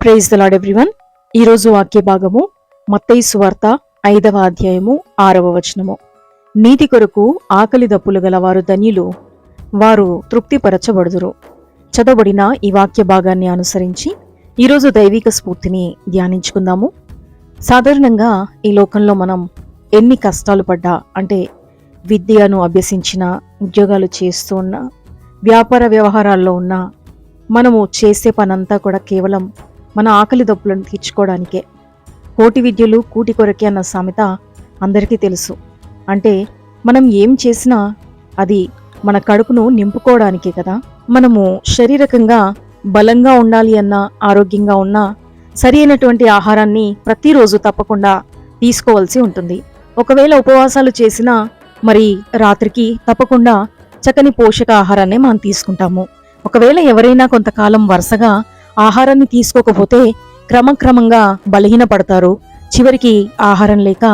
Praise the lord everyone. ఈరోజు వాక్య భాగము మత్తయి సువార్త 5వ అధ్యాయము 6వ వచనము. నీతి కొరకు ఆకలి దప్పులు గల వారు ధన్యులు, వారు తృప్తిపరచబడుదురు. చదవబడిన ఈ వాక్య భాగాన్ని అనుసరించి ఈరోజు దైవిక స్ఫూర్తిని ధ్యానించుకుందాము. సాధారణంగా ఈ లోకంలో మనం ఎన్ని కష్టాలు పడ్డా, అంటే విద్యను అభ్యసించిన, ఉద్యోగాలు చేస్తూ ఉన్న, వ్యాపార వ్యవహారాల్లో ఉన్న, మనము చేసే పనంతా కూడా కేవలం మన ఆకలి దప్పులను తీర్చుకోవడానికే. కోటి విద్యలు కూటి కొరకే అన్న సామెత అందరికీ తెలుసు. అంటే మనం ఏం చేసినా అది మన కడుపును నింపుకోవడానికే కదా. మనము శారీరకంగా బలంగా ఉండాలి అన్నా, ఆరోగ్యంగా ఉన్నా సరి అయినటువంటి ఆహారాన్ని ప్రతిరోజు తప్పకుండా తీసుకోవాల్సి ఉంటుంది. ఒకవేళ ఉపవాసాలు చేసినా మరి రాత్రికి తప్పకుండా చక్కని పోషక ఆహారాన్ని మనం తీసుకుంటాము. ఒకవేళ ఎవరైనా కొంతకాలం వరుసగా ఆహారాన్ని తీసుకోకపోతే క్రమక్రమంగా బలహీనపడతారు. చివరికి ఆహారం లేక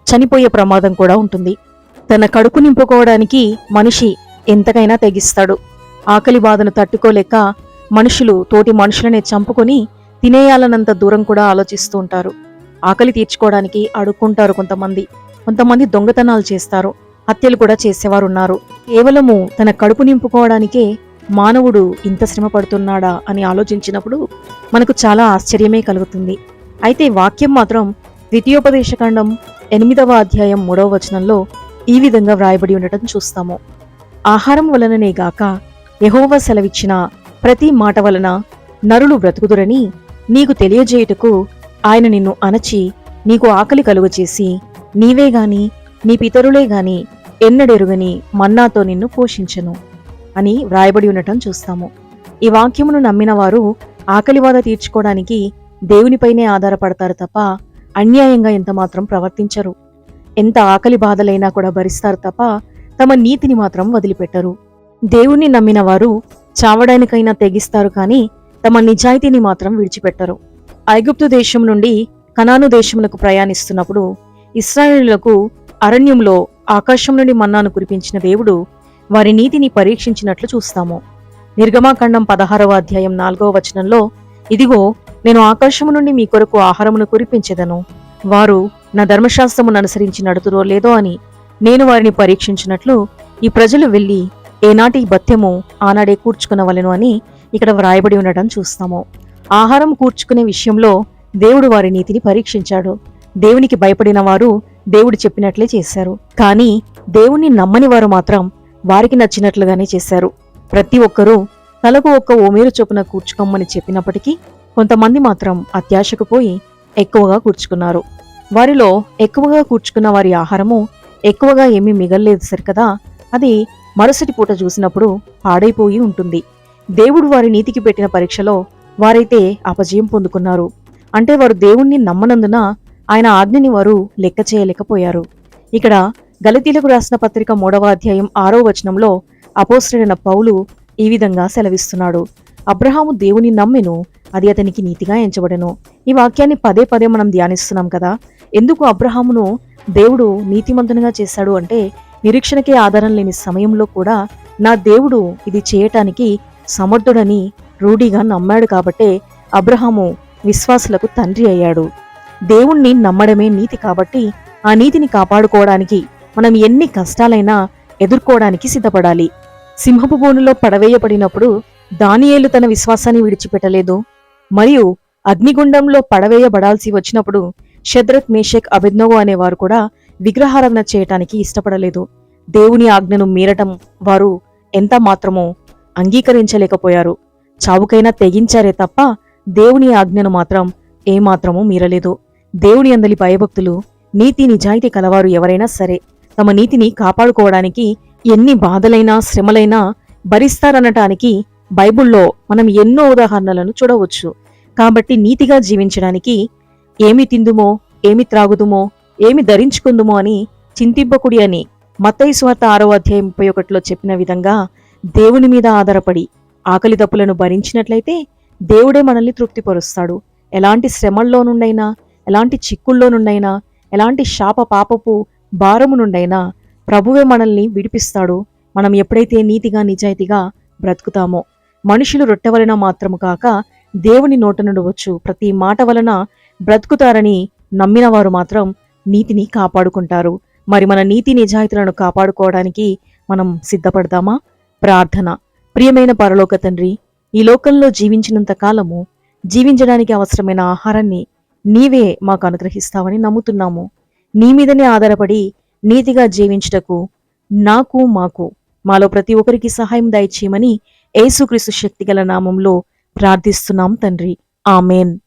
చనిపోయే ప్రమాదం కూడా ఉంటుంది. తన కడుపు నింపుకోవడానికి మనిషి ఎంతకైనా తెగిస్తాడు. ఆకలి బాధను తట్టుకోలేక మనుషులు తోటి మనుషులనే చంపుకొని తినేయాలన్నంత దూరం కూడా ఆలోచిస్తూ ఉంటారు. ఆకలి తీర్చుకోవడానికి అడుక్కుంటారు కొంతమంది దొంగతనాలు చేస్తారు, హత్యలు కూడా చేసేవారు ఉన్నారు. కేవలము తన కడుపు నింపుకోవడానికే మానవుడు ఇంత శ్రమ పడుతున్నాడా అని ఆలోచించినప్పుడు మనకు చాలా ఆశ్చర్యమే కలుగుతుంది. అయితే వాక్యం మాత్రం ద్వితీయోపదేశకాండం 8వ అధ్యాయం 3వ వచనంలో ఈ విధంగా వ్రాయబడి ఉండటం చూస్తాము. ఆహారం వలననే గాక యెహోవా సెలవిచ్చిన ప్రతి మాట వలన నరులు బ్రతుకుదురని నీకు తెలియజేయుటకు ఆయన నిన్ను అణచి నీకు ఆకలి కలుగచేసి నీవే గాని నీ పితరులే గాని ఎన్నడెరుగని మన్నాతో నిన్ను పోషించెను అని వ్రాయబడి ఉండటం చూస్తాము. ఈ వాక్యమును నమ్మిన వారు ఆకలి బాధ తీర్చుకోవడానికి దేవునిపైనే ఆధారపడతారు తప్ప అన్యాయంగా ఎంత మాత్రం ప్రవర్తించరు. ఎంత ఆకలి బాధలైనా కూడా భరిస్తారు తప్ప తమ నీతిని మాత్రం వదిలిపెట్టరు. దేవుణ్ణి నమ్మిన వారు చావడానికైనా తెగిస్తారు కానీ తమ నిజాయితీని మాత్రం విడిచిపెట్టరు. ఐగుప్తు దేశం నుండి కనాను దేశమునకు ప్రయాణిస్తున్నప్పుడు ఇశ్రాయేలులకు అరణ్యంలో ఆకాశం నుండి మన్నాను కురిపించిన దేవుడు వారి నీతిని పరీక్షించినట్లు చూస్తాము. నిర్గమాకాండం 16వ అధ్యాయం 4వ వచనంలో, ఇదిగో నేను ఆకాశము నుండి మీ కొరకు ఆహారమును కురిపించెదను, వారు నా ధర్మశాస్త్రమును అనుసరించి నడుతురో లేదో అని నేను వారిని పరీక్షించినట్లు ఈ ప్రజలు వెళ్లి ఏనాటి భత్యము ఆనాడే కూర్చుకునవలెను అని ఇక్కడ వ్రాయబడి ఉండటం చూస్తాము. ఆహారం కూర్చుకునే విషయంలో దేవుడు వారి నీతిని పరీక్షించాడు. దేవునికి భయపడిన వారు దేవుడు చెప్పినట్లే చేశారు. కానీ దేవుణ్ణి నమ్మని వారు మాత్రం వారికి నచ్చినట్లుగానే చేశారు. ప్రతి ఒక్కరూ తలకు ఒక్క ఓమేరు చొప్పున కూర్చుకోమని చెప్పినప్పటికీ కొంతమంది మాత్రం అత్యాశకు పోయి ఎక్కువగా కూర్చుకున్నారు. వారిలో ఎక్కువగా కూర్చుకున్న వారి ఆహారము ఎక్కువగా ఏమీ మిగల్లేదు సరికదా, అది మరుసటి పూట చూసినప్పుడు పాడైపోయి ఉంటుంది. దేవుడు వారి నీతికి పెట్టిన పరీక్షలో వారైతే అపజయం పొందుకున్నారు. అంటే వారు దేవుణ్ణి నమ్మనందున ఆయన ఆజ్ఞని వారు లెక్క చేయలేకపోయారు. ఇక్కడ గలతీలకు రాసిన పత్రిక 3వ అధ్యాయం 6వ వచనంలో అపోస్తలుడైన పౌలు ఈ విధంగా సెలవిస్తున్నాడు. అబ్రహాము దేవుని నమ్మెను, అది అతనికి నీతిగా ఎంచబడెను. ఈ వాక్యాన్ని పదే పదే మనం ధ్యానిస్తున్నాం కదా. ఎందుకు అబ్రహామును దేవుడు నీతిమంతునిగా చేశాడు అంటే, నిరీక్షణకే ఆధారం లేని సమయంలో కూడా నా దేవుడు ఇది చేయటానికి సమర్థుడని రూఢిగా నమ్మాడు కాబట్టే అబ్రహాము విశ్వాసులకు తండ్రి అయ్యాడు. దేవుణ్ణి నమ్మడమే నీతి కాబట్టి ఆ నీతిని కాపాడుకోవడానికి మనం ఎన్ని కష్టాలైనా ఎదుర్కోవడానికి సిద్ధపడాలి. సింహపు బోనులో పడవేయబడినప్పుడు దానియేలు తన విశ్వాసాన్ని విడిచిపెట్టలేదు. మరియు అగ్నిగుండంలో పడవేయబడాల్సి వచ్చినప్పుడు షద్రక్, మేషక్, అబేద్నెగో అనేవారు కూడా విగ్రహారాధన చేయటానికి ఇష్టపడలేదు. దేవుని ఆజ్ఞను మీరటం వారు ఎంత మాత్రమో అంగీకరించలేకపోయారు. చావుకైనా తెగించారే తప్ప దేవుని ఆజ్ఞను మాత్రం ఏమాత్రమూ మీరలేదు. దేవుని అందలి భయభక్తులు, నీతి నిజాయితీ కలవారు ఎవరైనా సరే తమ నీతిని కాపాడుకోవడానికి ఎన్ని బాధలైనా శ్రమలైనా భరిస్తారనటానికి బైబిల్లో మనం ఎన్నో ఉదాహరణలను చూడవచ్చు. కాబట్టి నీతిగా జీవించడానికి ఏమి తిందుమో, ఏమి త్రాగుదుమో, ఏమి ధరించుకుందుమో అని చింతింపకుడి అని మత్తయి సువార్త 6వ అధ్యాయం 31లో చెప్పిన విధంగా దేవుని మీద ఆధారపడి ఆకలి దప్పులను భరించినట్లయితే దేవుడే మనల్ని తృప్తిపరుస్తాడు. ఎలాంటి శ్రమల్లో నుండైనా, ఎలాంటి చిక్కుల్లో నుండైనా, ఎలాంటి శాప పాపపు భారము నుండైనా ప్రభువే మనల్ని విడిపిస్తాడు. మనం ఎప్పుడైతే నీతిగా నిజాయితీగా బ్రతుకుతామో. మనుషులు రొట్టె వలన మాత్రము కాక దేవుని నోట నుండి వచ్చు ప్రతి మాట వలన బ్రతుకుతారని నమ్మిన వారు మాత్రం నీతిని కాపాడుకుంటారు. మరి మన నీతి నిజాయితీలను కాపాడుకోవడానికి మనం సిద్ధపడదామా? ప్రార్థన. ప్రియమైన పరలోక తండ్రి, ఈ లోకంలో జీవించినంత కాలము జీవించడానికి అవసరమైన ఆహారాన్ని నీవే మాకు అనుగ్రహిస్తావని నమ్ముతున్నాము. నీ మీదనే ఆధారపడి నీతిగా జీవించుటకు మాకు మాలో ప్రతి ఒక్కరికి సహాయం దయచేయమని యేసుక్రీస్తు శక్తిగల నామంలో ప్రార్థిస్తున్నాం తండ్రి. ఆమెన్.